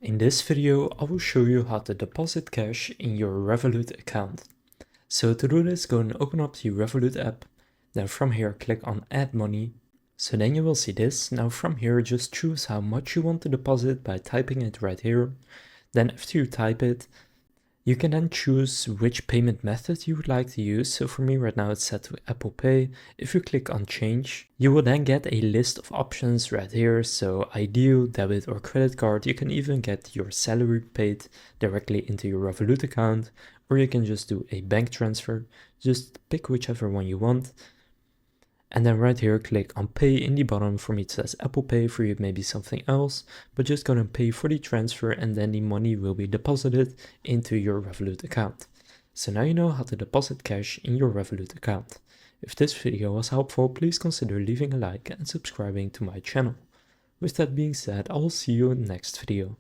In this video, I will show you how to deposit cash in your Revolut account. So to do this, go and open up the Revolut app. Then from here, click on Add Money. So then you will see this. Now from here, just choose how much you want to deposit by typing it right here. Then after you type it, you can then choose which payment method you would like to use. So for me right now it's set to Apple Pay. If you click on change, you will then get a list of options right here. So ideal, debit or credit card. You can even get your salary paid directly into your Revolut account, or you can just do a bank transfer. Just pick whichever one you want. And then right here, click on pay in the bottom. For me it says Apple Pay, for you it may be something else, but just gonna pay for the transfer and then the money will be deposited into your Revolut account. So now you know how to deposit cash in your Revolut account. If this video was helpful, please consider leaving a like and subscribing to my channel. With that being said, I will see you in the next video.